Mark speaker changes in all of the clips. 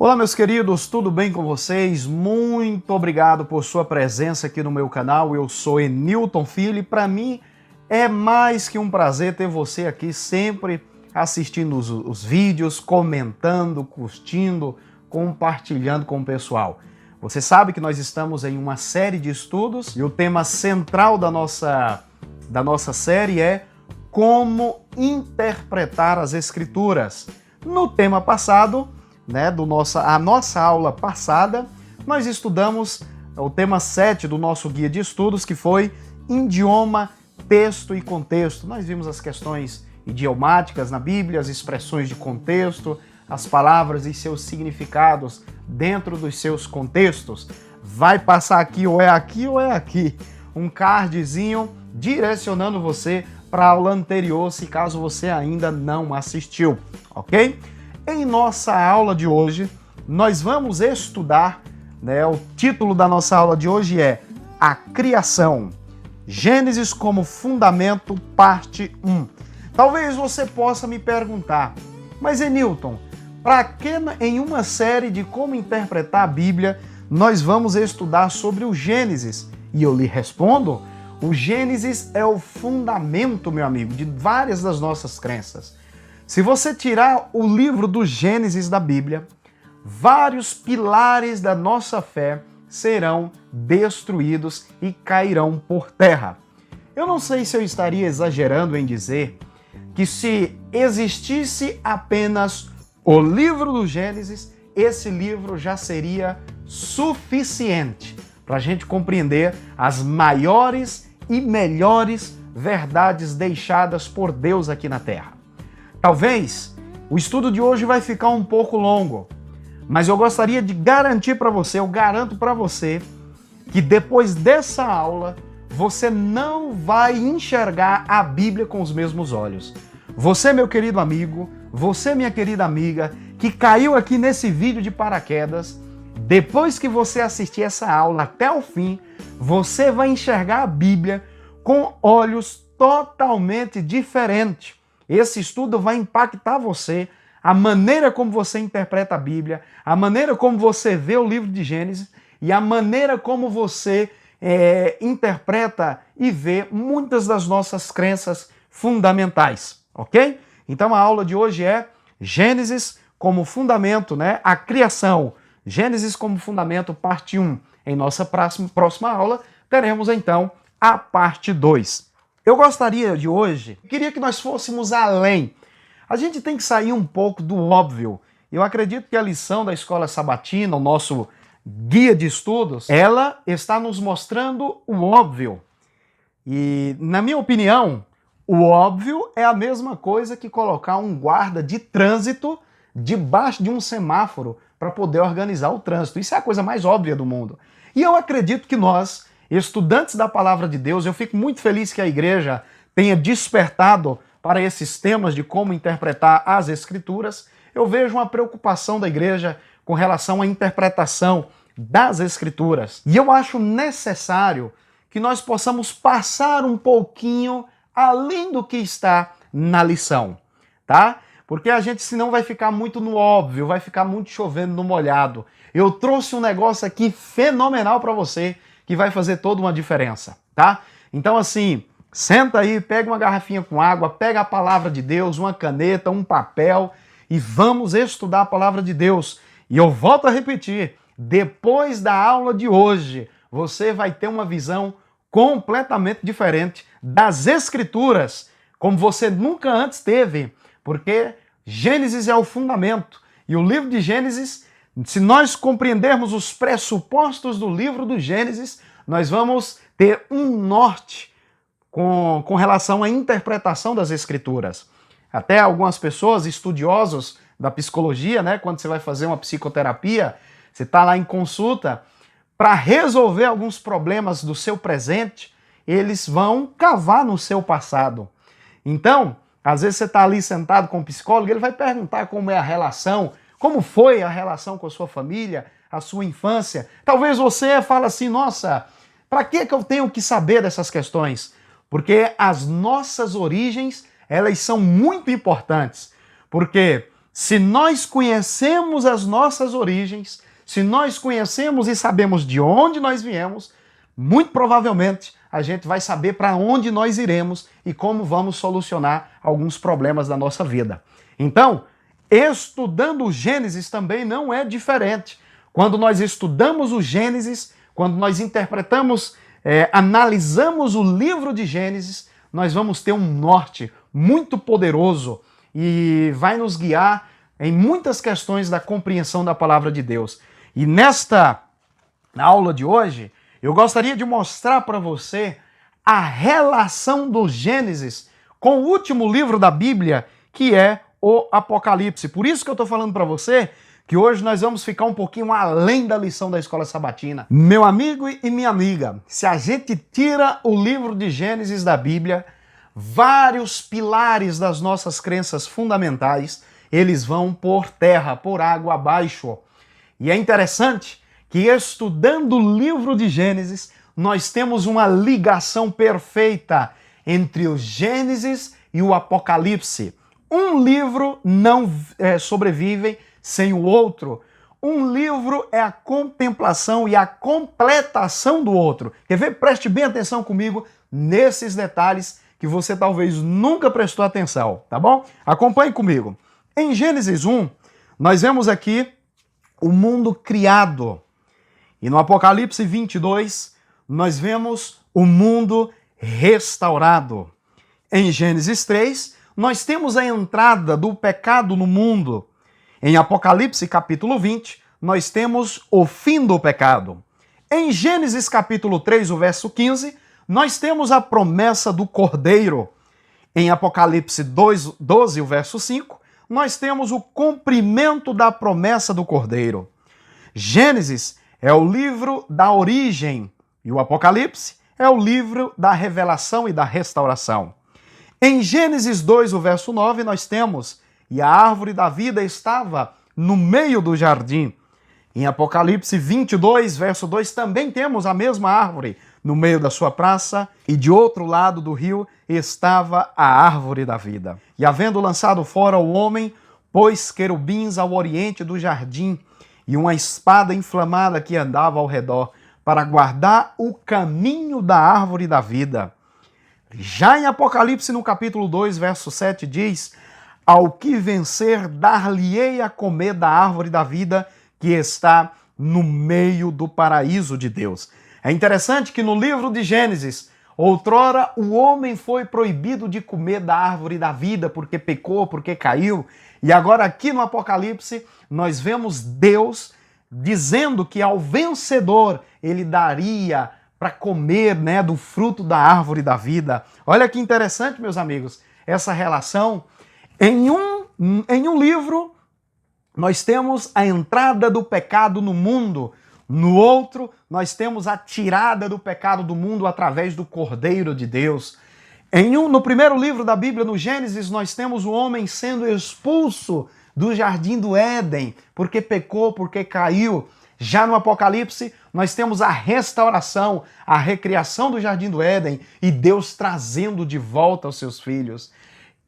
Speaker 1: Olá, meus queridos, tudo bem com vocês? Muito obrigado por sua presença aqui no meu canal. Eu sou Enilton Filho e para mim é mais que um prazer ter você aqui sempre assistindo os vídeos, comentando, curtindo, compartilhando com o pessoal. Você sabe que nós estamos em uma série de estudos e o tema central da nossa série é como interpretar as Escrituras. No tema passado, a nossa aula passada, nós estudamos o tema 7 do nosso guia de estudos, que foi idioma, texto e contexto. Nós vimos as questões idiomáticas na Bíblia, as expressões de contexto, as palavras e seus significados dentro dos seus contextos. Vai passar aqui ou é aqui, um cardzinho direcionando você para a aula anterior, se caso você ainda não assistiu, ok? Em nossa aula de hoje, nós vamos estudar, o título da nossa aula de hoje é A Criação, Gênesis como Fundamento, parte 1. Talvez você possa me perguntar, mas Enilton, para que em uma série de como interpretar a Bíblia, nós vamos estudar sobre o Gênesis? E eu lhe respondo, o Gênesis é o fundamento, meu amigo, de várias das nossas crenças. Se você tirar o livro do Gênesis da Bíblia, vários pilares da nossa fé serão destruídos e cairão por terra. Eu não sei se eu estaria exagerando em dizer que se existisse apenas o livro do Gênesis, esse livro já seria suficiente para a gente compreender as maiores e melhores verdades deixadas por Deus aqui na Terra. Talvez o estudo de hoje vai ficar um pouco longo, mas eu gostaria de garantir para você, eu garanto para você, que depois dessa aula você não vai enxergar a Bíblia com os mesmos olhos. Você, meu querido amigo, você, minha querida amiga, que caiu aqui nesse vídeo de paraquedas, depois que você assistir essa aula até o fim, você vai enxergar a Bíblia com olhos totalmente diferentes. Esse estudo vai impactar você, a maneira como você interpreta a Bíblia, a maneira como você vê o livro de Gênesis e a maneira como você interpreta e vê muitas das nossas crenças fundamentais, ok? Então a aula de hoje é Gênesis como fundamento, a criação. Gênesis como fundamento, parte 1. Em nossa próxima aula, teremos então a parte 2. Eu gostaria de hoje, queria que nós fôssemos além. A gente tem que sair um pouco do óbvio. Eu acredito que a lição da Escola Sabatina, o nosso guia de estudos, ela está nos mostrando o óbvio. E, na minha opinião, o óbvio é a mesma coisa que colocar um guarda de trânsito debaixo de um semáforo para poder organizar o trânsito. Isso é a coisa mais óbvia do mundo. E eu acredito que nós, estudantes da Palavra de Deus, eu fico muito feliz que a igreja tenha despertado para esses temas de como interpretar as Escrituras. Eu vejo uma preocupação da igreja com relação à interpretação das Escrituras. E eu acho necessário que nós possamos passar um pouquinho além do que está na lição, tá? Porque a gente senão vai ficar muito no óbvio, vai ficar muito chovendo no molhado. Eu trouxe um negócio aqui fenomenal para você, que vai fazer toda uma diferença, tá? Então assim, senta aí, pega uma garrafinha com água, pega a palavra de Deus, uma caneta, um papel e vamos estudar a palavra de Deus. E eu volto a repetir, depois da aula de hoje, você vai ter uma visão completamente diferente das Escrituras, como você nunca antes teve, porque Gênesis é o fundamento. E o livro de Gênesis, se nós compreendermos os pressupostos do livro do Gênesis, nós vamos ter um norte com relação à interpretação das Escrituras. Até algumas pessoas, estudiosos da psicologia, quando você vai fazer uma psicoterapia, você está lá em consulta, para resolver alguns problemas do seu presente, eles vão cavar no seu passado. Então, às vezes você está ali sentado com o psicólogo, ele vai perguntar como é a relação, como foi a relação com a sua família, a sua infância. Talvez você fale assim, nossa, para que eu tenho que saber dessas questões? Porque as nossas origens, elas são muito importantes. Porque Se nós conhecemos as nossas origens, se nós conhecemos e sabemos de onde nós viemos, muito provavelmente a gente vai saber para onde nós iremos e como vamos solucionar alguns problemas da nossa vida. Então, estudando o Gênesis também não é diferente. Quando nós estudamos o Gênesis, quando nós interpretamos, analisamos o livro de Gênesis, nós vamos ter um norte muito poderoso e vai nos guiar em muitas questões da compreensão da palavra de Deus. E nesta aula de hoje, eu gostaria de mostrar para você a relação do Gênesis com o último livro da Bíblia, que é o Apocalipse. Por isso que eu estou falando para você que hoje nós vamos ficar um pouquinho além da lição da Escola Sabatina. Meu amigo e minha amiga, se a gente tira o livro de Gênesis da Bíblia, vários pilares das nossas crenças fundamentais, eles vão por terra, por água abaixo. E é interessante que estudando o livro de Gênesis, nós temos uma ligação perfeita entre o Gênesis e o Apocalipse. Um livro não sobrevive sem o outro. Um livro é a contemplação e a completação do outro. Quer ver? Preste bem atenção comigo nesses detalhes que você talvez nunca prestou atenção, tá bom? Acompanhe comigo. Em Gênesis 1, nós vemos aqui o mundo criado. E no Apocalipse 22, nós vemos o mundo restaurado. Em Gênesis 3, nós temos a entrada do pecado no mundo. Em Apocalipse capítulo 20, nós temos o fim do pecado. Em Gênesis capítulo 3, o verso 15, nós temos a promessa do Cordeiro. Em Apocalipse 12, o verso 5, nós temos o cumprimento da promessa do Cordeiro. Gênesis é o livro da origem e o Apocalipse é o livro da revelação e da restauração. Em Gênesis 2, o verso 9, nós temos: e a árvore da vida estava no meio do jardim. Em Apocalipse 22, verso 2, também temos a mesma árvore no meio da sua praça, e de outro lado do rio estava a árvore da vida. E havendo lançado fora o homem, pôs querubins ao oriente do jardim, e uma espada inflamada que andava ao redor, para guardar o caminho da árvore da vida. Já em Apocalipse, no capítulo 2, verso 7, diz: ao que vencer, dar-lhe-ei a comer da árvore da vida, que está no meio do paraíso de Deus. É interessante que no livro de Gênesis, outrora o homem foi proibido de comer da árvore da vida porque pecou, porque caiu. E agora aqui no Apocalipse nós vemos Deus dizendo que ao vencedor ele daria para comer, do fruto da árvore da vida. Olha que interessante, meus amigos, essa relação. Em um livro nós temos a entrada do pecado no mundo. No outro, nós temos a tirada do pecado do mundo através do Cordeiro de Deus. No primeiro livro da Bíblia, no Gênesis, nós temos o homem sendo expulso do jardim do Éden, porque pecou, porque caiu. Já no Apocalipse, nós temos a restauração, a recriação do jardim do Éden e Deus trazendo de volta os seus filhos.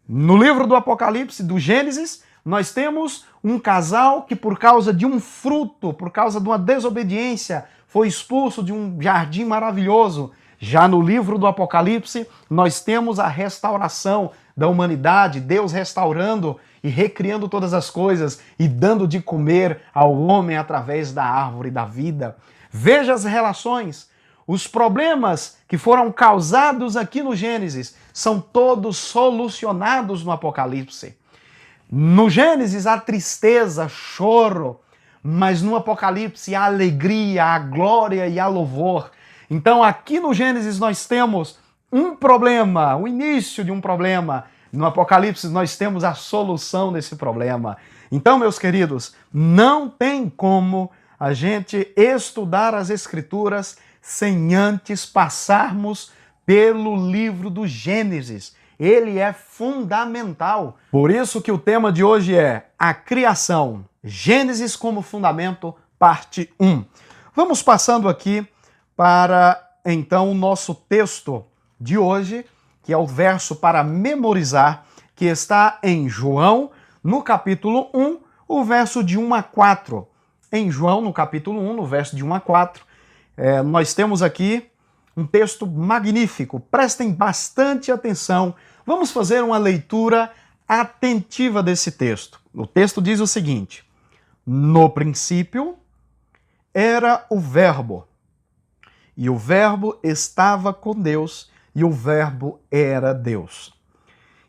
Speaker 1: No livro do Apocalipse, do Gênesis, nós temos um casal que por causa de um fruto, por causa de uma desobediência, foi expulso de um jardim maravilhoso. Já no livro do Apocalipse, nós temos a restauração da humanidade, Deus restaurando e recriando todas as coisas e dando de comer ao homem através da árvore da vida. Veja as relações. Os problemas que foram causados aqui no Gênesis são todos solucionados no Apocalipse. No Gênesis há tristeza, choro, mas no Apocalipse há alegria, há glória e há louvor. Então aqui no Gênesis nós temos um problema, o início de um problema. No Apocalipse nós temos a solução desse problema. Então, meus queridos, não tem como a gente estudar as Escrituras sem antes passarmos pelo livro do Gênesis. Ele é fundamental. Por isso que o tema de hoje é a criação. Gênesis como fundamento, parte 1. Vamos passando aqui para, então, o nosso texto de hoje, que é o verso para memorizar, que está em João, no capítulo 1, o verso de 1 a 4. Em João, no capítulo 1, no verso de 1 a 4, nós temos aqui um texto magnífico. Prestem bastante atenção. Vamos fazer uma leitura atentiva desse texto. O texto diz o seguinte: no princípio era o Verbo, e o Verbo estava com Deus, e o Verbo era Deus.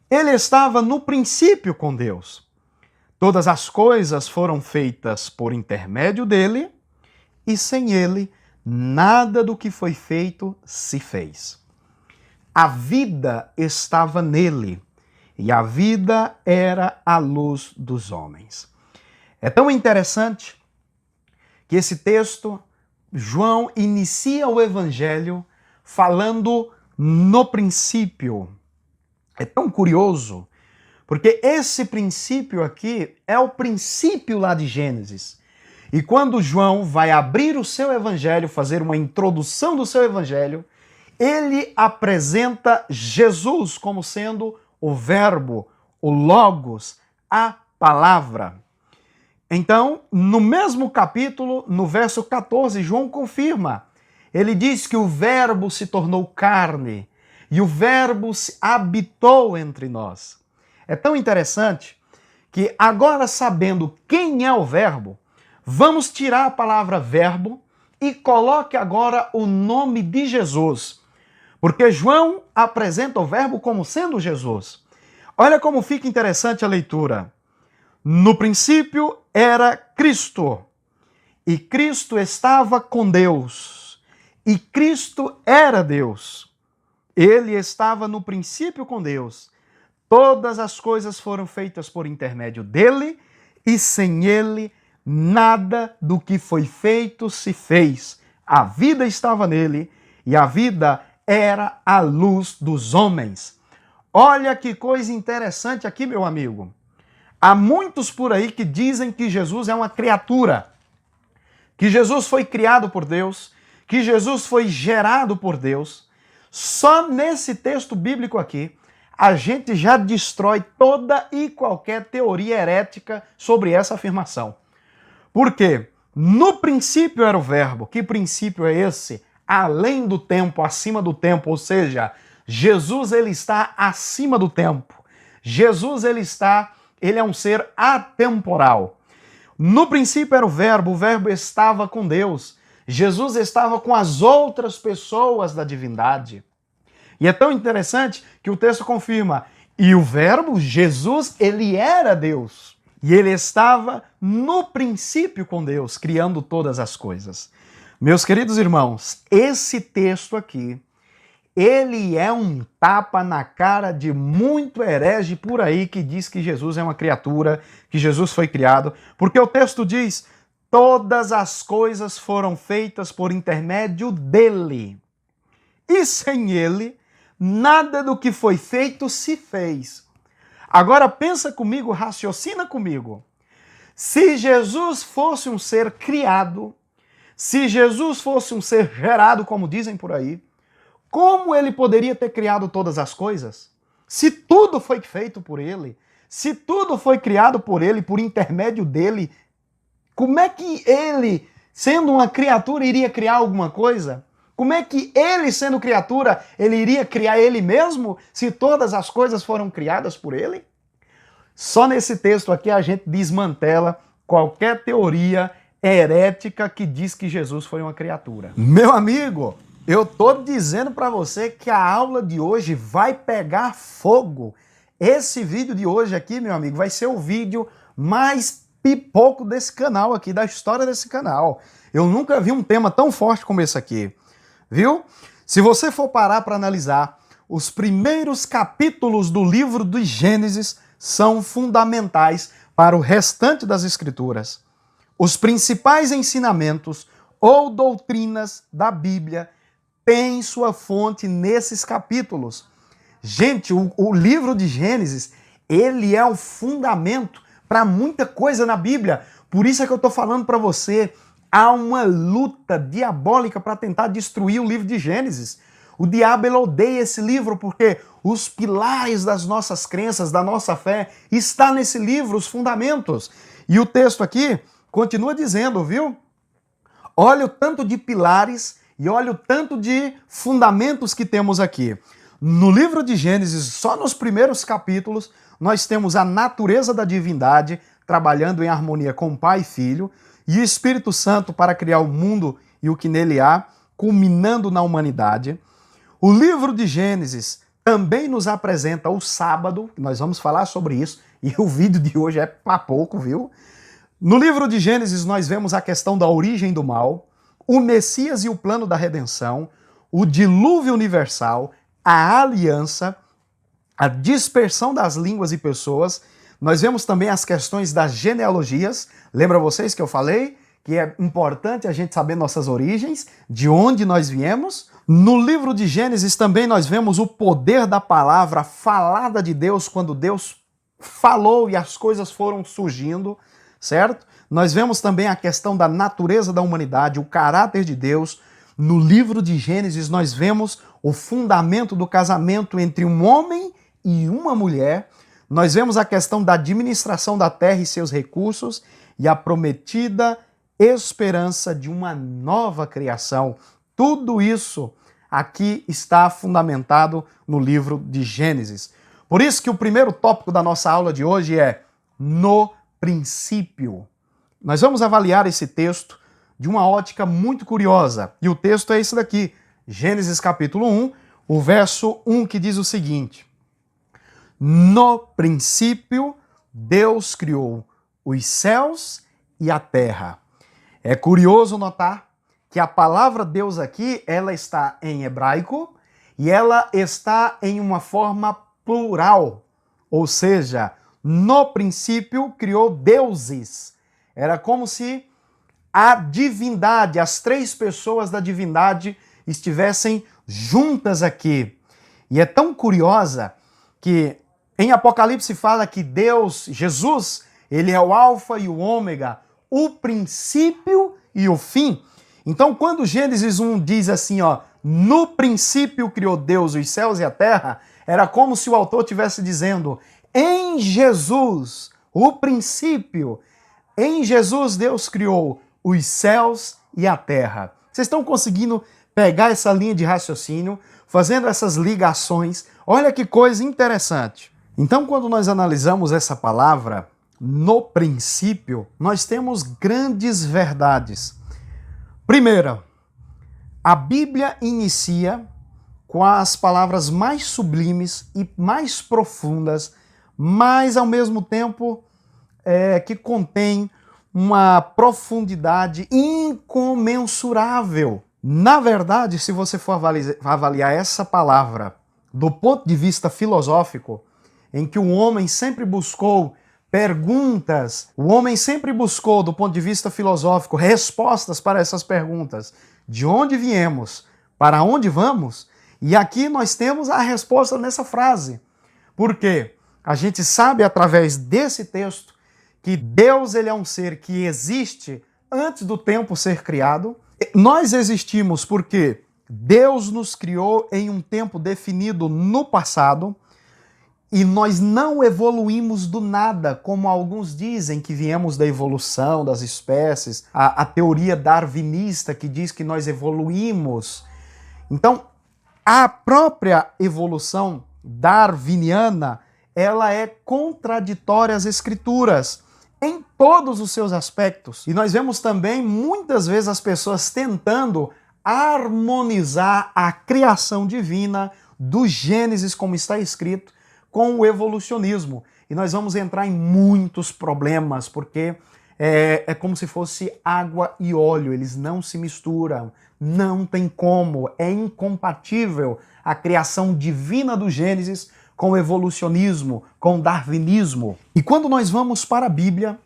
Speaker 1: Ele estava no princípio com Deus. Todas as coisas foram feitas por intermédio dele, e sem ele, nada do que foi feito se fez. A vida estava nele, e a vida era a luz dos homens. É tão interessante que esse texto, João inicia o evangelho falando no princípio. É tão curioso, porque esse princípio aqui é o princípio lá de Gênesis. E quando João vai abrir o seu evangelho, fazer uma introdução do seu evangelho, ele apresenta Jesus como sendo o Verbo, o Logos, a palavra. Então, no mesmo capítulo, no verso 14, João confirma. Ele diz que o Verbo se tornou carne e o Verbo habitou entre nós. É tão interessante que agora, sabendo quem é o Verbo, vamos tirar a palavra verbo e coloque agora o nome de Jesus. Porque João apresenta o Verbo como sendo Jesus. Olha como fica interessante a leitura. No princípio era Cristo, e Cristo estava com Deus, e Cristo era Deus. Ele estava no princípio com Deus. Todas as coisas foram feitas por intermédio dele, e sem ele, nada do que foi feito se fez. A vida estava nele, e a vida era a luz dos homens. Olha que coisa interessante aqui, meu amigo. Há muitos por aí que dizem que Jesus é uma criatura, que Jesus foi criado por Deus, que Jesus foi gerado por Deus. Só nesse texto bíblico aqui, a gente já destrói toda e qualquer teoria herética sobre essa afirmação. Por quê? No princípio era o Verbo. Que princípio é esse? Além do tempo, acima do tempo, ou seja, Jesus ele está acima do tempo. Jesus ele é um ser atemporal. No princípio era o Verbo estava com Deus. Jesus estava com as outras pessoas da divindade. E é tão interessante que o texto confirma, e o Verbo, Jesus, ele era Deus. E ele estava no princípio com Deus, criando todas as coisas. Meus queridos irmãos, esse texto aqui, ele é um tapa na cara de muito herege por aí que diz que Jesus é uma criatura, que Jesus foi criado, porque o texto diz, todas as coisas foram feitas por intermédio dele. E sem ele, nada do que foi feito se fez. Agora pensa comigo, raciocina comigo. Se Jesus fosse um ser criado, se Jesus fosse um ser gerado, como dizem por aí, como ele poderia ter criado todas as coisas? Se tudo foi feito por ele, se tudo foi criado por ele, por intermédio dele, como é que ele, sendo uma criatura, iria criar alguma coisa? Como é que ele, sendo criatura, ele iria criar ele mesmo, se todas as coisas foram criadas por ele? Só nesse texto aqui a gente desmantela qualquer teoria herética que diz que Jesus foi uma criatura. Meu amigo, eu tô dizendo para você que a aula de hoje vai pegar fogo. Esse vídeo de hoje aqui, meu amigo, vai ser o vídeo mais pipoco desse canal aqui, da história desse canal. Eu nunca vi um tema tão forte como esse aqui, viu? Se você for parar para analisar, os primeiros capítulos do livro de Gênesis são fundamentais para o restante das Escrituras. Os principais ensinamentos ou doutrinas da Bíblia têm sua fonte nesses capítulos. Gente, o livro de Gênesis, ele é o fundamento para muita coisa na Bíblia. Por isso é que eu estou falando para você, há uma luta diabólica para tentar destruir o livro de Gênesis. O diabo ele odeia esse livro porque os pilares das nossas crenças, da nossa fé, está nesse livro, os fundamentos. E o texto aqui continua dizendo, viu? Olha o tanto de pilares e olha o tanto de fundamentos que temos aqui. No livro de Gênesis, só nos primeiros capítulos, nós temos a natureza da divindade trabalhando em harmonia com Pai e Filho, e o Espírito Santo para criar o mundo e o que nele há, culminando na humanidade. O livro de Gênesis também nos apresenta o sábado, nós vamos falar sobre isso, e o vídeo de hoje é para pouco, viu? No livro de Gênesis nós vemos a questão da origem do mal, o Messias e o plano da redenção, o dilúvio universal, a aliança, a dispersão das línguas e pessoas. Nós vemos também as questões das genealogias. Lembra vocês que eu falei que é importante a gente saber nossas origens, de onde nós viemos? No livro de Gênesis também nós vemos o poder da palavra falada de Deus, quando Deus falou e as coisas foram surgindo, certo? Nós vemos também a questão da natureza da humanidade, o caráter de Deus. No livro de Gênesis nós vemos o fundamento do casamento entre um homem e uma mulher. Nós vemos a questão da administração da terra e seus recursos e a prometida esperança de uma nova criação. Tudo isso aqui está fundamentado no livro de Gênesis. Por isso que o primeiro tópico da nossa aula de hoje é no princípio. Nós vamos avaliar esse texto de uma ótica muito curiosa. E o texto é esse daqui, Gênesis capítulo 1, o verso 1, que diz o seguinte: no princípio, Deus criou os céus e a terra. É curioso notar que a palavra Deus aqui, ela está em hebraico e ela está em uma forma plural. Ou seja, no princípio criou deuses. Era como se a divindade, as três pessoas da divindade estivessem juntas aqui. E é tão curiosa que em Apocalipse fala que Deus, Jesus, ele é o alfa e o ômega, o princípio e o fim. Então, quando Gênesis 1 diz assim, ó, no princípio criou Deus os céus e a terra, era como se o autor estivesse dizendo, em Jesus, o princípio, em Jesus Deus criou os céus e a terra. Vocês estão conseguindo pegar essa linha de raciocínio, fazendo essas ligações? Olha que coisa interessante. Então, quando nós analisamos essa palavra, no princípio, nós temos grandes verdades. Primeira, a Bíblia inicia com as palavras mais sublimes e mais profundas, mas ao mesmo tempo que contém uma profundidade incomensurável. Na verdade, se você for avaliar essa palavra do ponto de vista filosófico, em que o homem sempre buscou perguntas, o homem sempre buscou, do ponto de vista filosófico, respostas para essas perguntas. De onde viemos? Para onde vamos? E aqui nós temos a resposta nessa frase. Por quê? A gente sabe através desse texto que Deus ele é um ser que existe antes do tempo ser criado. Nós existimos porque Deus nos criou em um tempo definido no passado e nós não evoluímos do nada, como alguns dizem que viemos da evolução das espécies, a teoria darwinista que diz que nós evoluímos. Então, a própria evolução darwiniana, ela é contraditória às escrituras em todos os seus aspectos. E nós vemos também muitas vezes as pessoas tentando harmonizar a criação divina do Gênesis, como está escrito, com o evolucionismo. E nós vamos entrar em muitos problemas, porque é como se fosse água e óleo, eles não se misturam, não tem como, é incompatível a criação divina do Gênesis com o evolucionismo, com o darwinismo. E quando nós vamos para a Bíblia,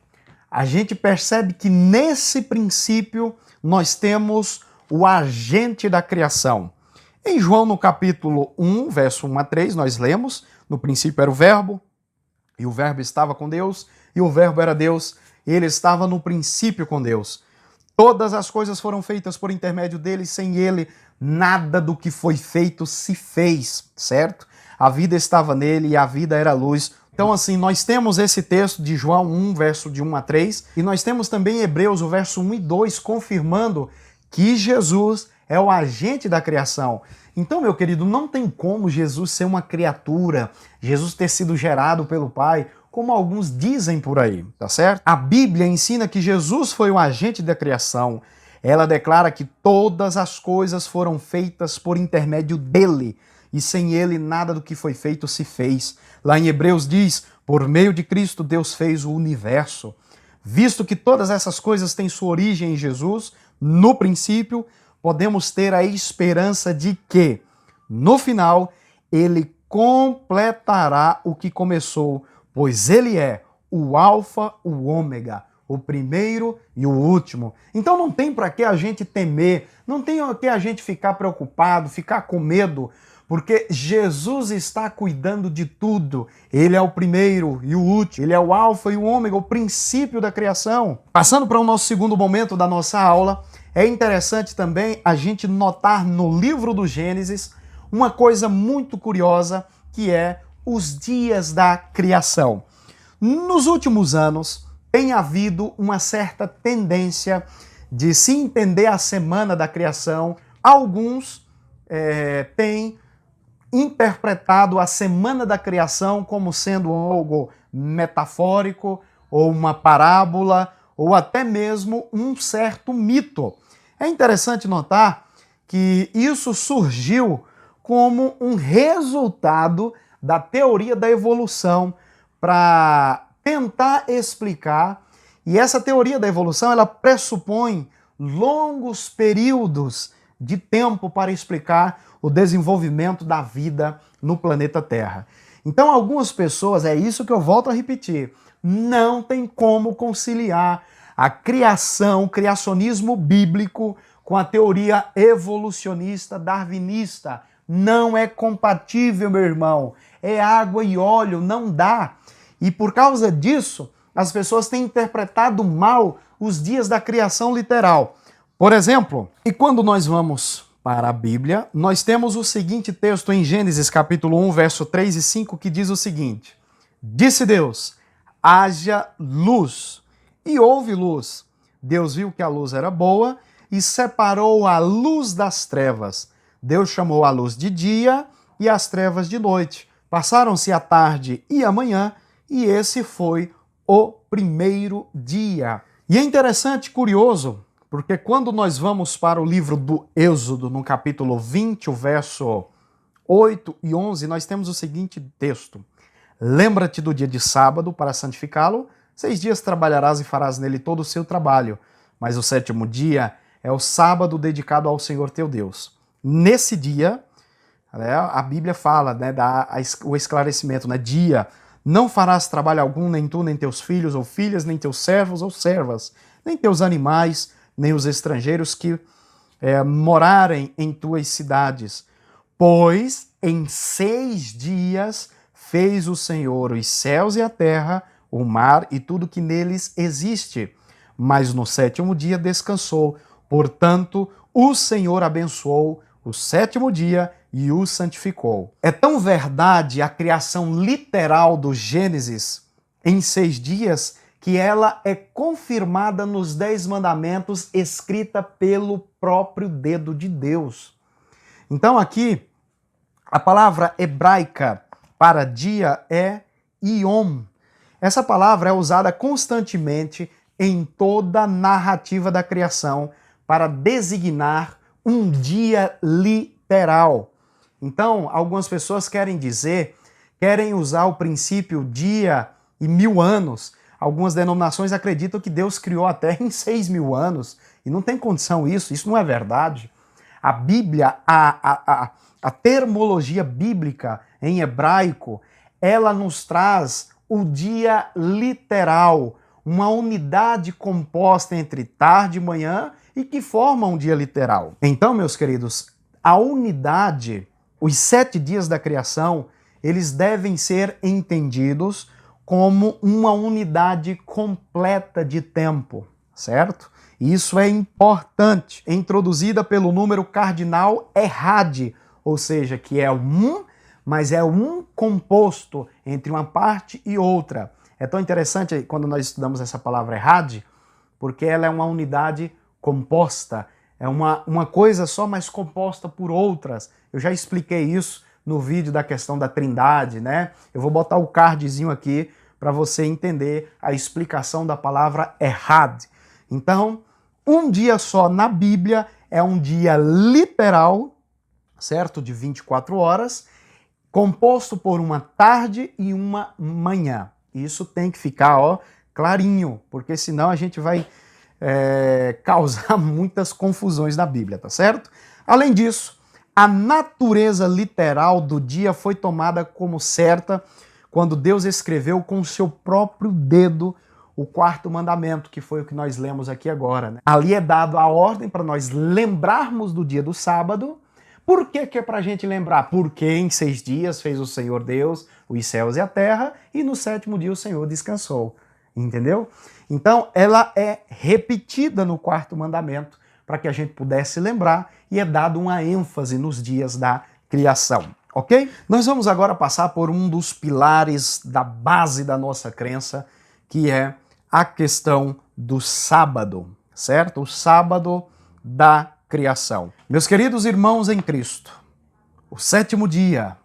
Speaker 1: a gente percebe que nesse princípio nós temos o agente da criação. Em João, no capítulo 1, verso 1 a 3, nós lemos, no princípio era o Verbo, e o Verbo estava com Deus, e o Verbo era Deus, e ele estava no princípio com Deus. Todas as coisas foram feitas por intermédio dele, sem ele nada do que foi feito se fez, certo? A vida estava nele e a vida era luz. Então, assim, nós temos esse texto de João 1, verso de 1 a 3, e nós temos também em Hebreus, o verso 1 e 2, confirmando que Jesus é o agente da criação. Então, meu querido, não tem como Jesus ser uma criatura, Jesus ter sido gerado pelo Pai, como alguns dizem por aí, tá certo? A Bíblia ensina que Jesus foi o agente da criação. Ela declara que todas as coisas foram feitas por intermédio dele, e sem ele nada do que foi feito se fez. Lá em Hebreus diz, por meio de Cristo Deus fez o universo. Visto que todas essas coisas têm sua origem em Jesus, no princípio, podemos ter a esperança de que, no final, ele completará o que começou, pois ele é o Alfa, o Ômega, o primeiro e o último. Então não tem para que a gente temer, não tem para que a gente ficar preocupado, ficar com medo, porque Jesus está cuidando de tudo. Ele é o primeiro e o último, ele é o Alfa e o Ômega, o princípio da criação. Passando para o nosso segundo momento da nossa aula, é interessante também a gente notar no livro do Gênesis uma coisa muito curiosa, que é os dias da criação. Nos últimos anos, tem havido uma certa tendência de se entender a semana da criação. Alguns têm interpretado a semana da criação como sendo algo metafórico, ou uma parábola, ou até mesmo um certo mito. É interessante notar que isso surgiu como um resultado da teoria da evolução para tentar explicar, e essa teoria da evolução ela pressupõe longos períodos de tempo para explicar o desenvolvimento da vida no planeta Terra. Então, algumas pessoas, é isso que eu volto a repetir, não tem como conciliar a criação, o criacionismo bíblico com a teoria evolucionista darwinista. Não é compatível, meu irmão. É água e óleo, não dá. E por causa disso, as pessoas têm interpretado mal os dias da criação literal. Por exemplo, e quando nós vamos para a Bíblia, nós temos o seguinte texto em Gênesis capítulo 1, verso 3 e 5, que diz o seguinte: Disse Deus, haja luz, e houve luz. Deus viu que a luz era boa e separou a luz das trevas. Deus chamou a luz de dia e as trevas de noite. Passaram-se a tarde e a manhã, e esse foi o primeiro dia. E é interessante, curioso, porque quando nós vamos para o livro do Êxodo, no capítulo 20, o verso 8 e 11, nós temos o seguinte texto: Lembra-te do dia de sábado para santificá-lo, 6 dias trabalharás e farás nele todo o seu trabalho, mas o 7º dia é o sábado dedicado ao Senhor teu Deus. Nesse dia, a Bíblia fala, dá o esclarecimento, dia, não farás trabalho algum, nem tu, nem teus filhos ou filhas, nem teus servos ou servas, nem teus animais, nem os estrangeiros que morarem em tuas cidades. Pois em 6 dias fez o Senhor os céus e a terra, o mar e tudo que neles existe. Mas no 7º dia descansou. Portanto, o Senhor abençoou o 7º dia e o santificou. É tão verdade a criação literal do Gênesis em 6 dias que ela é confirmada nos 10 mandamentos, escrita pelo próprio dedo de Deus. Então aqui, a palavra hebraica para dia é Yom. Essa palavra é usada constantemente em toda a narrativa da criação para designar um dia literal. Então, algumas pessoas querem usar o princípio dia e 1000 anos. Algumas denominações acreditam que Deus criou a Terra em 6.000 anos. E não tem condição isso não é verdade. A Bíblia, a termologia bíblica em hebraico, ela nos traz o dia literal, uma unidade composta entre tarde e manhã e que forma um dia literal. Então, meus queridos, a unidade, os 7 dias da criação, eles devem ser entendidos como uma unidade completa de tempo, certo? E isso é importante, é introduzida pelo número cardinal errad, ou seja, que é um, mas é um composto entre uma parte e outra. É tão interessante quando nós estudamos essa palavra errad, porque ela é uma unidade composta, é uma coisa só, mas composta por outras. Eu já expliquei isso no vídeo da questão da trindade, né? Eu vou botar o cardzinho aqui para você entender a explicação da palavra errad. Então, um dia só na Bíblia é um dia literal, certo? De 24 horas, composto por uma tarde e uma manhã. Isso tem que ficar, ó, clarinho, porque senão a gente vai causar muitas confusões na Bíblia, tá certo? Além disso, a natureza literal do dia foi tomada como certa quando Deus escreveu com o seu próprio dedo o quarto mandamento, que foi o que nós lemos aqui agora, né? Ali é dado a ordem para nós lembrarmos do dia do sábado. Por que é para a gente lembrar? Porque em 6 dias fez o Senhor Deus os céus e a terra, e no 7º dia o Senhor descansou. Entendeu? Então, ela é repetida no quarto mandamento para que a gente pudesse lembrar, e é dado uma ênfase nos dias da criação, ok? Nós vamos agora passar por um dos pilares da base da nossa crença, que é a questão do sábado, certo? O sábado da criação. Meus queridos irmãos em Cristo, o 7º dia,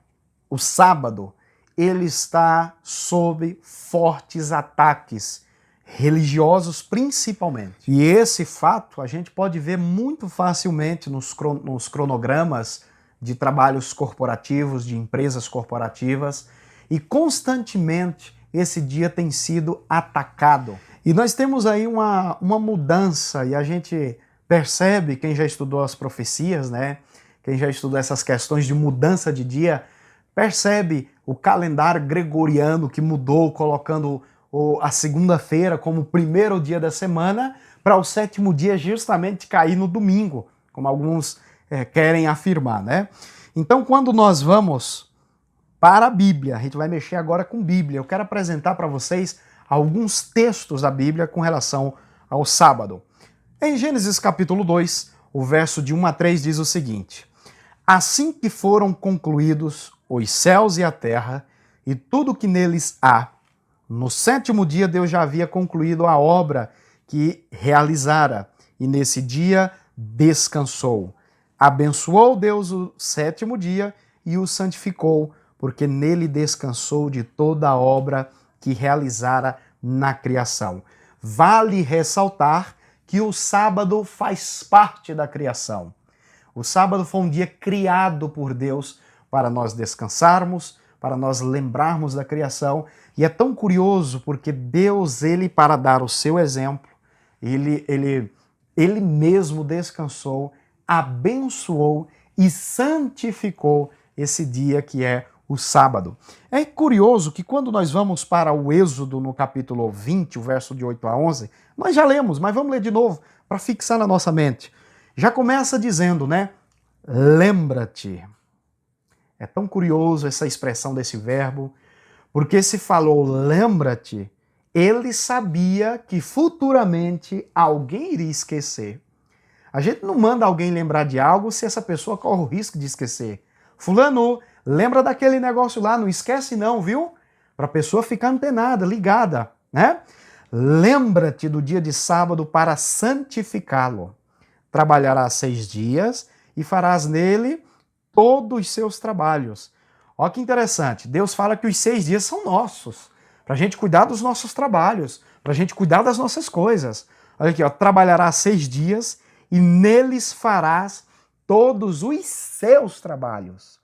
Speaker 1: o sábado, ele está sob fortes ataques religiosos principalmente. E esse fato a gente pode ver muito facilmente nos cronogramas de trabalhos corporativos, de empresas corporativas, e constantemente esse dia tem sido atacado. E nós temos aí uma mudança, e a gente percebe, quem já estudou as profecias, né? Quem já estudou essas questões de mudança de dia, percebe o calendário gregoriano que mudou, colocando a segunda-feira como o primeiro dia da semana, para o 7º dia justamente cair no domingo, como alguns querem afirmar, né? Então, quando nós vamos para a Bíblia, a gente vai mexer agora com Bíblia. Eu quero apresentar para vocês alguns textos da Bíblia com relação ao sábado. Em Gênesis capítulo 2, o verso de 1 a 3 diz o seguinte: assim que foram concluídos os céus e a terra, e tudo que neles há, no 7º dia Deus já havia concluído a obra que realizara, e nesse dia descansou. Abençoou Deus o 7º dia e o santificou, porque nele descansou de toda a obra que realizara na criação. Vale ressaltar que o sábado faz parte da criação. O sábado foi um dia criado por Deus para nós descansarmos, para nós lembrarmos da criação. E é tão curioso porque Deus, ele para dar o seu exemplo, ele mesmo descansou, abençoou e santificou esse dia que é o sábado. É curioso que quando nós vamos para o Êxodo no capítulo 20, o verso de 8 a 11, nós já lemos, mas vamos ler de novo para fixar na nossa mente. Já começa dizendo, né? Lembra-te. É tão curioso essa expressão desse verbo, porque se falou lembra-te, ele sabia que futuramente alguém iria esquecer. A gente não manda alguém lembrar de algo se essa pessoa corre o risco de esquecer. Fulano, lembra daquele negócio lá, não esquece não, viu? Para a pessoa ficar antenada, ligada, né? Lembra-te do dia de sábado para santificá-lo. Trabalharás 6 dias e farás nele todos os seus trabalhos. Olha que interessante, Deus fala que os 6 dias são nossos, para a gente cuidar dos nossos trabalhos, para a gente cuidar das nossas coisas. Olha aqui, ó, trabalharás 6 dias e neles farás todos os seus trabalhos.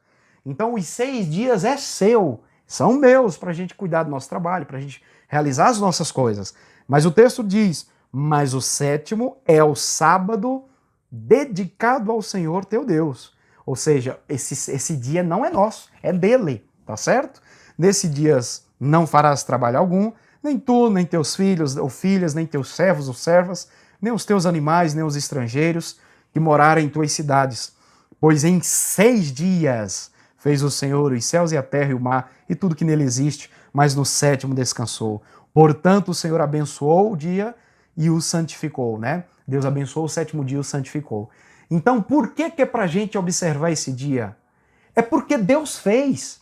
Speaker 1: Então os 6 dias é seu, são meus para a gente cuidar do nosso trabalho, para a gente realizar as nossas coisas. Mas o texto diz, mas o 7º é o sábado dedicado ao Senhor teu Deus. Ou seja, esse dia não é nosso, é dele, tá certo? Nesse dia não farás trabalho algum, nem tu, nem teus filhos ou filhas, nem teus servos ou servas, nem os teus animais, nem os estrangeiros que morarem em tuas cidades. Pois em 6 dias fez o Senhor os céus e a terra e o mar e tudo que nele existe, mas no 7º descansou. Portanto, o Senhor abençoou o dia e o santificou, né? Deus abençoou o sétimo dia e o santificou. Então, por que é para a gente observar esse dia? É porque Deus fez.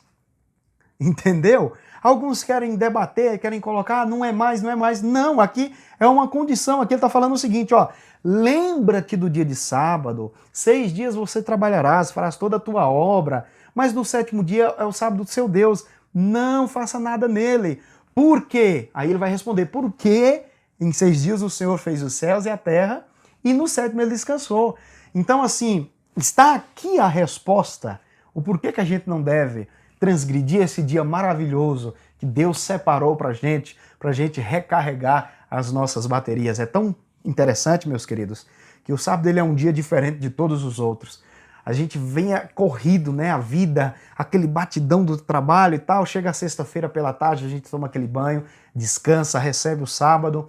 Speaker 1: Entendeu? Alguns querem debater, querem colocar, não é mais, não é mais. Não, aqui é uma condição. Aqui ele está falando o seguinte, ó. Lembra que do dia de sábado, 6 dias você trabalharás, farás toda a tua obra, mas no sétimo dia é o sábado do seu Deus. Não faça nada nele. Por quê? Aí ele vai responder, porque em 6 dias o Senhor fez os céus e a terra, e no sétimo ele descansou. Então, assim, está aqui a resposta, o porquê que a gente não deve transgredir esse dia maravilhoso que Deus separou para a gente recarregar as nossas baterias. É tão interessante, meus queridos, que o sábado ele é um dia diferente de todos os outros. A gente vem corrido, né, a vida, aquele batidão do trabalho e tal, chega a sexta-feira pela tarde, a gente toma aquele banho, descansa, recebe o sábado,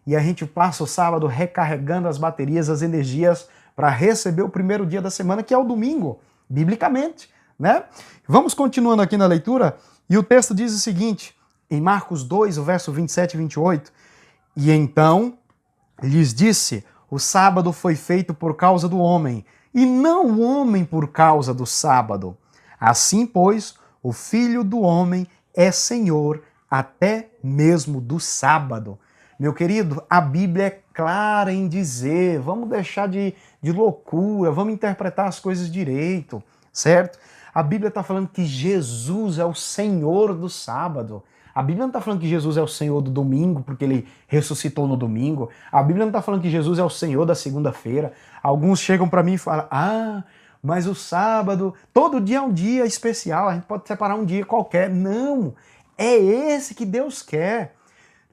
Speaker 1: e a gente passa o sábado recarregando as baterias, as energias, para receber o primeiro dia da semana, que é o domingo, biblicamente, né? Vamos continuando aqui na leitura, e o texto diz o seguinte, em Marcos 2, o verso 27 e 28, e então lhes disse, o sábado foi feito por causa do homem, e não o homem por causa do sábado. Assim, pois, o Filho do Homem é Senhor até mesmo do sábado. Meu querido, a Bíblia é clara em dizer, vamos deixar de loucura, vamos interpretar as coisas direito, certo? A Bíblia está falando que Jesus é o Senhor do sábado. A Bíblia não está falando que Jesus é o Senhor do domingo, porque ele ressuscitou no domingo. A Bíblia não está falando que Jesus é o Senhor da segunda-feira. Alguns chegam para mim e falam, mas o sábado, todo dia é um dia especial, a gente pode separar um dia qualquer. Não, é esse que Deus quer.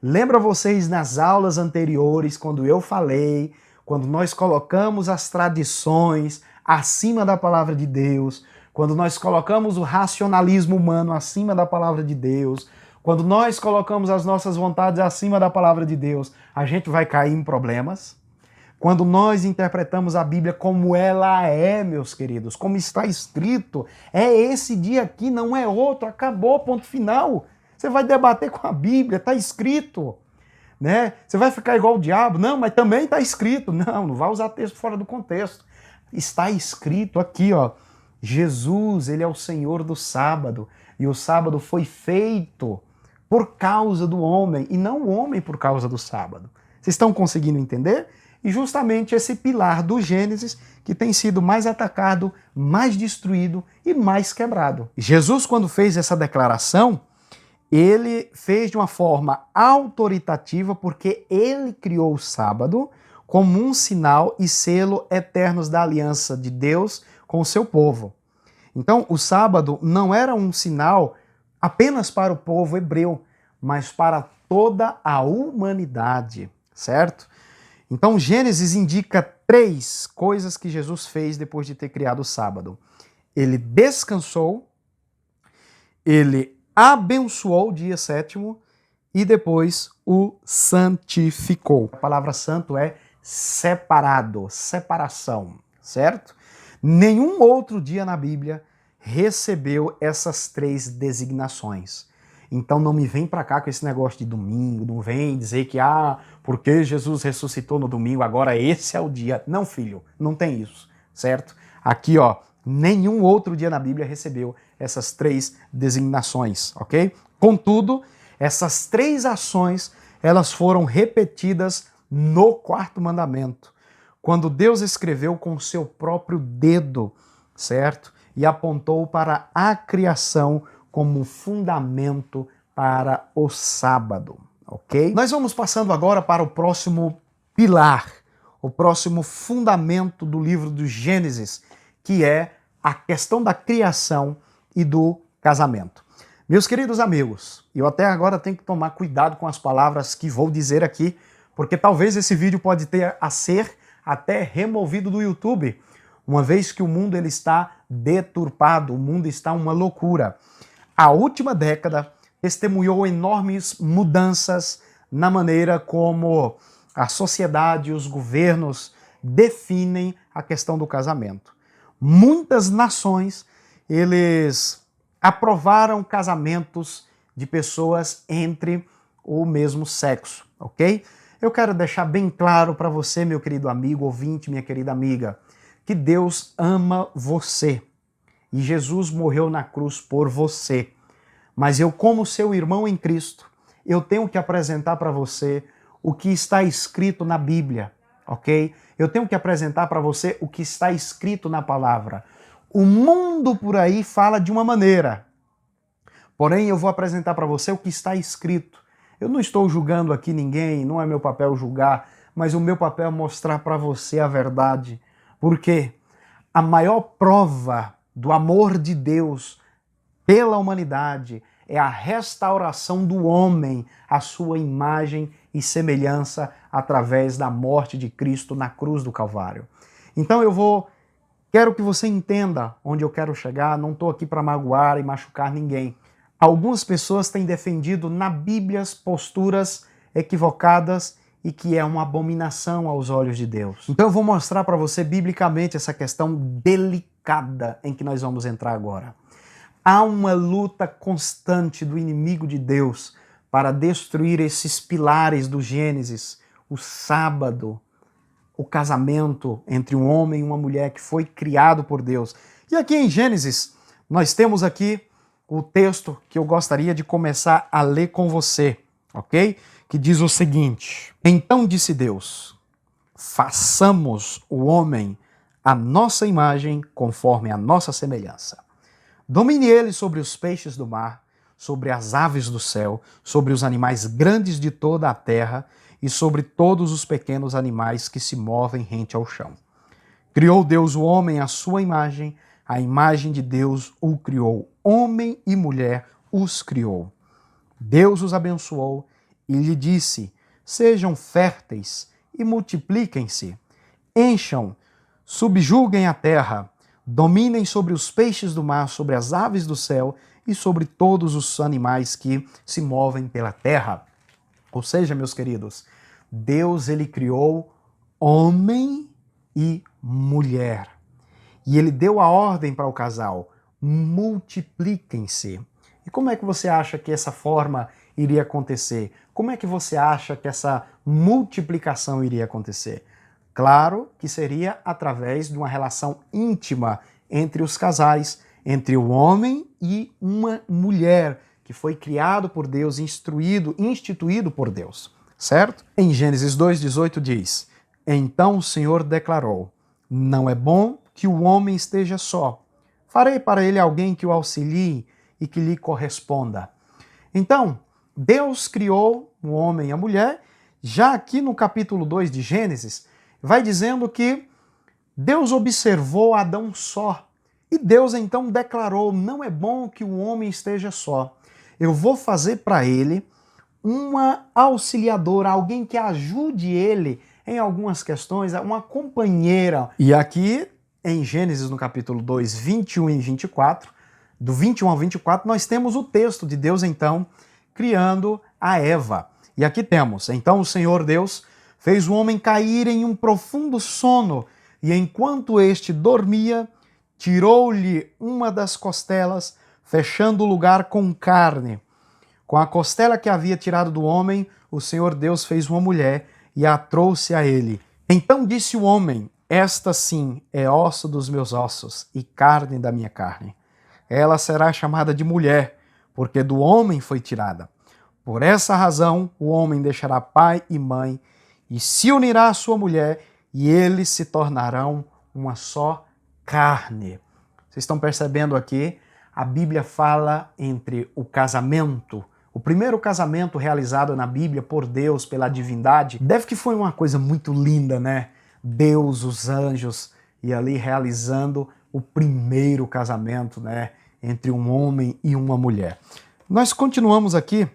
Speaker 1: Lembra vocês nas aulas anteriores, quando eu falei, quando nós colocamos as tradições acima da palavra de Deus, quando nós colocamos o racionalismo humano acima da palavra de Deus, quando nós colocamos as nossas vontades acima da palavra de Deus, a gente vai cair em problemas. Quando nós interpretamos a Bíblia como ela é, meus queridos, como está escrito, é esse dia aqui, não é outro, acabou, ponto final. Você vai debater com a Bíblia, está escrito. Né? Você vai ficar igual o diabo? Não, mas também está escrito. Não vai usar texto fora do contexto. Está escrito aqui, ó. Jesus, ele é o Senhor do sábado, e o sábado foi feito por causa do homem, e não o homem por causa do sábado. Vocês estão conseguindo entender? E justamente esse pilar do Gênesis que tem sido mais atacado, mais destruído e mais quebrado. Jesus, quando fez essa declaração, ele fez de uma forma autoritativa, porque ele criou o sábado como um sinal e selo eternos da aliança de Deus com o seu povo. Então, o sábado não era um sinal apenas para o povo hebreu, mas para toda a humanidade, certo? Então, Gênesis indica 3 coisas que Jesus fez depois de ter criado o sábado. Ele descansou, ele abençoou o dia sétimo e depois o santificou. A palavra santo é separado, separação, certo? Nenhum outro dia na Bíblia recebeu essas 3 designações. Então não me vem para cá com esse negócio de domingo, não vem dizer que, porque Jesus ressuscitou no domingo, agora esse é o dia. Não, filho, não tem isso, certo? Aqui, ó, nenhum outro dia na Bíblia recebeu essas 3 designações, ok? Contudo, essas 3 ações, elas foram repetidas no 4º mandamento, quando Deus escreveu com o seu próprio dedo, certo? E apontou para a criação como fundamento para o sábado, ok? Nós vamos passando agora para o próximo pilar, o próximo fundamento do livro do Gênesis, que é a questão da criação e do casamento. Meus queridos amigos, eu até agora tenho que tomar cuidado com as palavras que vou dizer aqui, porque talvez esse vídeo pode ter a ser até removido do YouTube, uma vez que o mundo ele está deturpado, o mundo está uma loucura. A última década testemunhou enormes mudanças na maneira como a sociedade e os governos definem a questão do casamento. Muitas nações, eles aprovaram casamentos de pessoas entre o mesmo sexo, ok? eu quero deixar bem claro para você, meu querido amigo, ouvinte, minha querida amiga, que Deus ama você e Jesus morreu na cruz por você. Mas eu, como seu irmão em Cristo, eu tenho que apresentar para você o que está escrito na Bíblia, ok? Eu tenho que apresentar para você o que está escrito na palavra. O mundo por aí fala de uma maneira, porém eu vou apresentar para você o que está escrito. Eu não estou julgando aqui ninguém, não é meu papel julgar, mas o meu papel é mostrar para você a verdade. Porque a maior prova do amor de Deus pela humanidade é a restauração do homem à sua imagem e semelhança através da morte de Cristo na cruz do Calvário. Então quero que você entenda onde eu quero chegar, não estou aqui para magoar e machucar ninguém. Algumas pessoas têm defendido na Bíblia posturas equivocadas e que é uma abominação aos olhos de Deus. Então eu vou mostrar para você biblicamente essa questão delicada em que nós vamos entrar agora. Há uma luta constante do inimigo de Deus para destruir esses pilares do Gênesis, o sábado, o casamento entre um homem e uma mulher que foi criado por Deus. E aqui em Gênesis, nós temos aqui o texto que eu gostaria de começar a ler com você, ok? Que diz o seguinte: Então disse Deus, façamos o homem à nossa imagem, conforme a nossa semelhança. Domine ele sobre os peixes do mar, sobre as aves do céu, sobre os animais grandes de toda a terra e sobre todos os pequenos animais que se movem rente ao chão. Criou Deus o homem à sua imagem, a imagem de Deus o criou, homem e mulher os criou. Deus os abençoou e lhe disse: sejam férteis e multipliquem-se, encham, subjuguem a terra, dominem sobre os peixes do mar, sobre as aves do céu e sobre todos os animais que se movem pela terra. Ou seja, meus queridos, Deus ele criou homem e mulher. E ele deu a ordem para o casal: multipliquem-se. E como é que você acha que essa forma iria acontecer? Como é que você acha que essa multiplicação iria acontecer? Claro que seria através de uma relação íntima entre os casais, entre o homem e uma mulher, que foi criado por Deus, instituído por Deus, certo? Em Gênesis 2:18 diz: Então o Senhor declarou: não é bom que o homem esteja só. Farei para ele alguém que o auxilie e que lhe corresponda. Então, Deus criou o homem e a mulher. Já aqui no capítulo 2 de Gênesis, vai dizendo que Deus observou Adão só. E Deus então declarou: não é bom que o homem esteja só. Eu vou fazer para ele uma auxiliadora, alguém que ajude ele em algumas questões, uma companheira. E aqui em Gênesis, no capítulo 2, 21 e 24, do 21 ao 24, nós temos o texto de Deus então criando a Eva. E aqui temos: então o Senhor Deus fez o homem cair em um profundo sono, e enquanto este dormia, tirou-lhe uma das costelas, fechando o lugar com carne. Com a costela que havia tirado do homem, o Senhor Deus fez uma mulher e a trouxe a ele. Então disse o homem: esta sim é osso dos meus ossos e carne da minha carne. Ela será chamada de mulher, porque do homem foi tirada. Por essa razão, o homem deixará pai e mãe e se unirá à sua mulher, e eles se tornarão uma só carne. Vocês estão percebendo aqui? A Bíblia fala entre o casamento, o primeiro casamento realizado na Bíblia por Deus, pela divindade. Deve que foi uma coisa muito linda, né? Deus, os anjos, e ali realizando o primeiro casamento, né? Entre um homem e uma mulher. Nós continuamos aqui.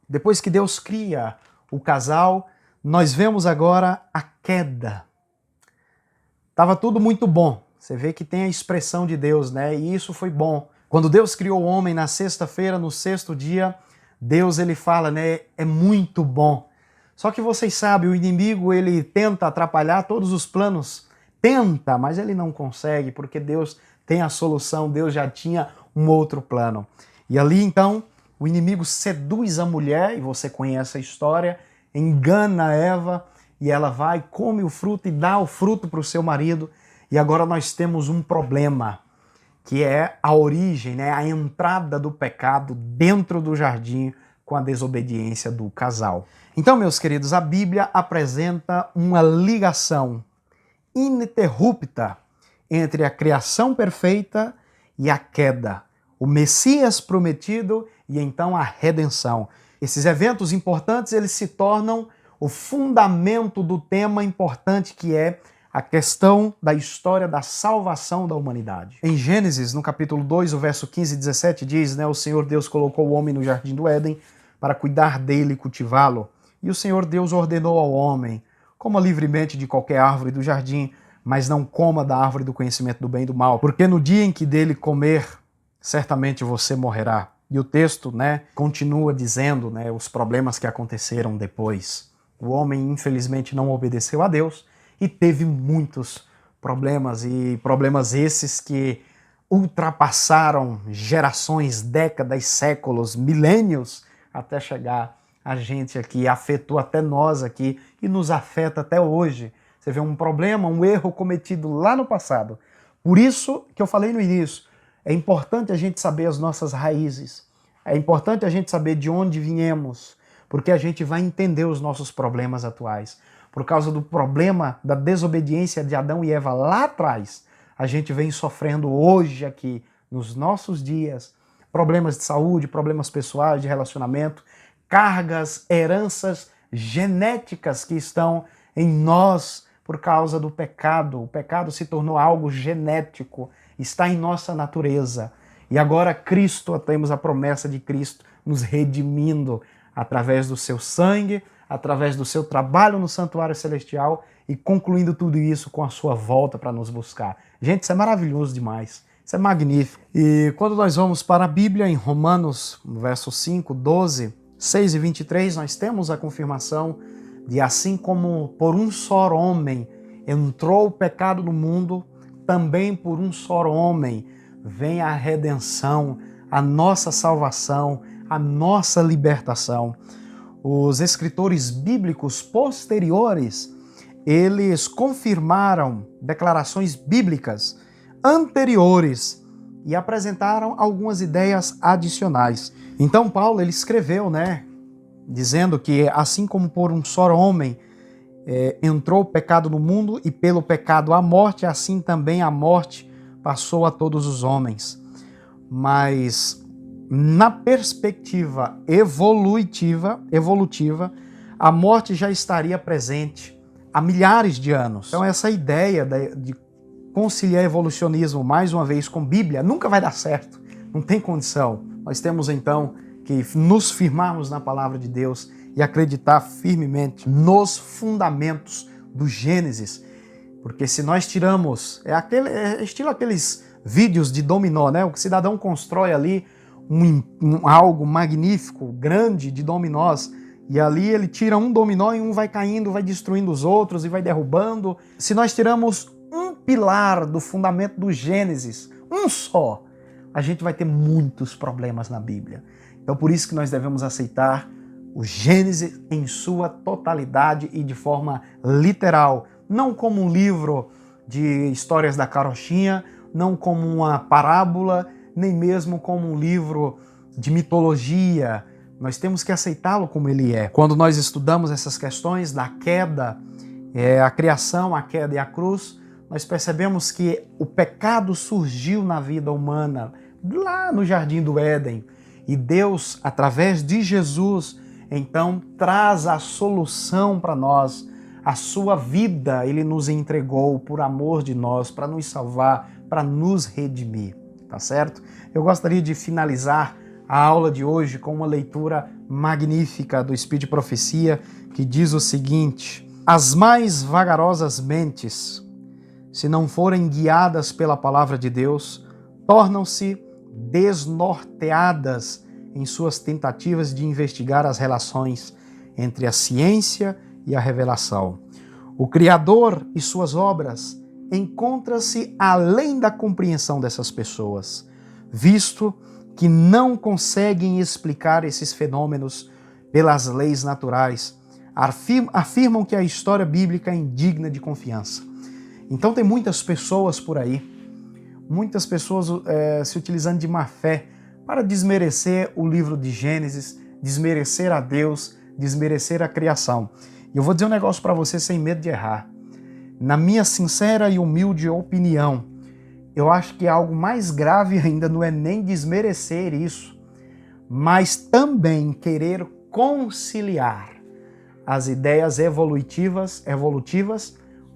Speaker 1: Depois que Deus cria o casal, nós vemos agora a queda. Estava tudo muito bom. Você vê que tem a expressão de Deus, né? E isso foi bom. Quando Deus criou o homem na sexta-feira, no sexto dia, Deus ele fala, né? É muito bom. Só que vocês sabem, o inimigo ele tenta atrapalhar todos os planos. Tenta, mas ele não consegue, porque Deus tem a solução. Deus já tinha um outro plano. E ali então, o inimigo seduz a mulher, e você conhece a história, engana Eva e ela vai, come o fruto e dá o fruto para o seu marido. E agora nós temos um problema, que é a origem, né, a entrada do pecado dentro do jardim com a desobediência do casal. Então, meus queridos, a Bíblia apresenta uma ligação ininterrupta entre a criação perfeita e a queda, o Messias prometido e então a redenção. Esses eventos importantes, eles se tornam o fundamento do tema importante que é a questão da história da salvação da humanidade. Em Gênesis, no capítulo 2, o verso 15 e 17 diz, né, o Senhor Deus colocou o homem no jardim do Éden para cuidar dele e cultivá-lo. E o Senhor Deus ordenou ao homem, coma livremente de qualquer árvore do jardim, mas não coma da árvore do conhecimento do bem e do mal, porque no dia em que dele comer, certamente você morrerá. E o texto, né, continua dizendo, né, os problemas que aconteceram depois. O homem, infelizmente, não obedeceu a Deus e teve muitos problemas, e problemas esses que ultrapassaram gerações, décadas, séculos, milênios, até chegar a gente aqui, afetou até nós aqui e nos afeta até hoje. Você vê um problema, um erro cometido lá no passado. Por isso que eu falei no início, é importante a gente saber as nossas raízes, é importante a gente saber de onde viemos, porque a gente vai entender os nossos problemas atuais. Por causa do problema da desobediência de Adão e Eva lá atrás, a gente vem sofrendo hoje aqui, nos nossos dias, problemas de saúde, problemas pessoais, de relacionamento, cargas, heranças genéticas que estão em nós por causa do pecado. O pecado se tornou algo genético, está em nossa natureza. E agora Cristo, temos a promessa de Cristo nos redimindo através do seu sangue, através do seu trabalho no santuário celestial e concluindo tudo isso com a sua volta para nos buscar. Gente, isso é maravilhoso demais. Isso é magnífico. E quando nós vamos para a Bíblia, em Romanos, no verso 5, 12, 6 e 23, nós temos a confirmação de assim como por um só homem entrou o pecado no mundo, também por um só homem vem a redenção, a nossa salvação, a nossa libertação. Os escritores bíblicos posteriores, eles confirmaram declarações bíblicas anteriores e apresentaram algumas ideias adicionais. Então Paulo, ele escreveu, né, dizendo que assim como por um só homem entrou o pecado no mundo e pelo pecado a morte, assim também a morte passou a todos os homens. Mas na perspectiva evolutiva, a morte já estaria presente há milhares de anos. Então essa ideia de conciliar evolucionismo mais uma vez com Bíblia nunca vai dar certo, não tem condição. Nós temos então que nos firmarmos na palavra de Deus e acreditar firmemente nos fundamentos do Gênesis, porque se nós tiramos, estilo aqueles vídeos de dominó, né? O cidadão constrói ali algo magnífico, grande de dominós, e ali ele tira um dominó e um vai caindo, vai destruindo os outros e vai derrubando. Se nós tiramos um pilar do fundamento do Gênesis, um só, a gente vai ter muitos problemas na Bíblia. Então por isso que nós devemos aceitar o Gênesis em sua totalidade e de forma literal, não como um livro de histórias da carochinha, não como uma parábola, nem mesmo como um livro de mitologia. Nós temos que aceitá-lo como ele é. Quando nós estudamos essas questões da queda, a criação, a queda e a cruz, nós percebemos que o pecado surgiu na vida humana, lá no Jardim do Éden. E Deus, através de Jesus, então traz a solução para nós. A sua vida Ele nos entregou por amor de nós, para nos salvar, para nos redimir, tá certo? Eu gostaria de finalizar a aula de hoje com uma leitura magnífica do Espírito de Profecia, que diz o seguinte: as mais vagarosas mentes, se não forem guiadas pela palavra de Deus, tornam-se desnorteadas em suas tentativas de investigar as relações entre a ciência e a revelação. O Criador e suas obras encontram-se além da compreensão dessas pessoas, visto que não conseguem explicar esses fenômenos pelas leis naturais, afirmam que a história bíblica é indigna de confiança. Então tem muitas pessoas por aí, muitas pessoas se utilizando de má fé para desmerecer o livro de Gênesis, desmerecer a Deus, desmerecer a criação. E eu vou dizer um negócio para você sem medo de errar. Na minha sincera e humilde opinião, eu acho que algo mais grave ainda não é nem desmerecer isso, mas também querer conciliar as ideias evolutivas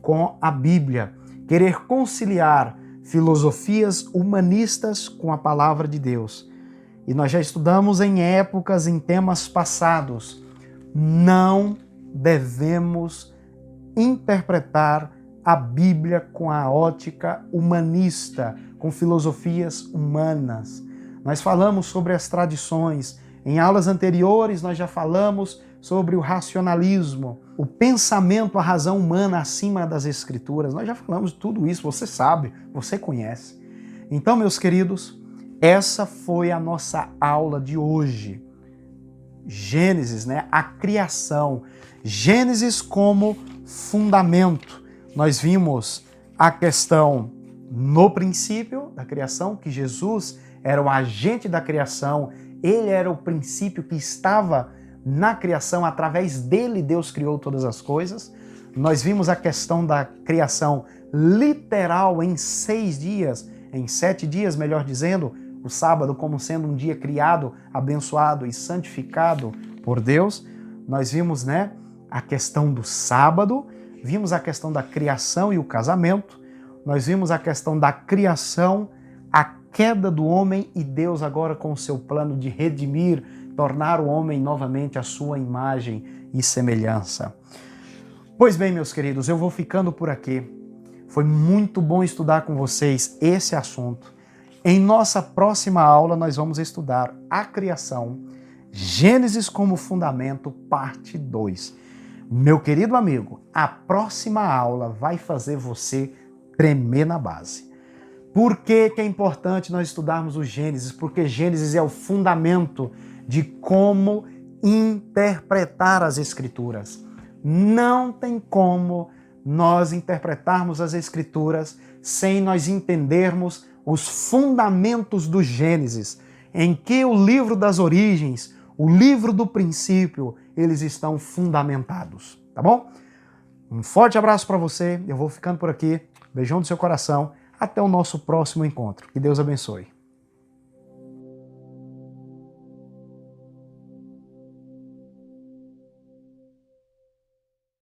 Speaker 1: com a Bíblia, querer conciliar filosofias humanistas com a palavra de Deus. E nós já estudamos em épocas, em temas passados, não devemos interpretar a Bíblia com a ótica humanista, com filosofias humanas. Nós falamos sobre as tradições. Em aulas anteriores nós já falamos sobre o racionalismo, o pensamento, a razão humana acima das Escrituras. Nós já falamos de tudo isso, você sabe, você conhece. Então, meus queridos, essa foi a nossa aula de hoje. Gênesis, né? A criação. Gênesis como fundamento. Nós vimos a questão no princípio da criação, que Jesus era o agente da criação, ele era o princípio que estava na criação, através dele Deus criou todas as coisas. Nós vimos a questão da criação literal em 6 dias, em 7 dias, melhor dizendo, o sábado como sendo um dia criado, abençoado e santificado por Deus. Nós vimos, né, a questão do sábado, vimos a questão da criação e o casamento, nós vimos a questão da criação, a queda do homem e Deus agora com o seu plano de redimir, tornar o homem novamente a sua imagem e semelhança. Pois bem, meus queridos, eu vou ficando por aqui. Foi muito bom estudar com vocês esse assunto. Em nossa próxima aula nós vamos estudar a criação, Gênesis como fundamento, parte 2. Meu querido amigo, a próxima aula vai fazer você tremer na base. Por que é importante nós estudarmos o Gênesis? Porque Gênesis é o fundamento de como interpretar as Escrituras. Não tem como nós interpretarmos as Escrituras sem nós entendermos os fundamentos do Gênesis, em que o livro das origens, o livro do princípio, eles estão fundamentados, tá bom? Um forte abraço para você, eu vou ficando por aqui, beijão do seu coração, até o nosso próximo encontro. Que Deus abençoe.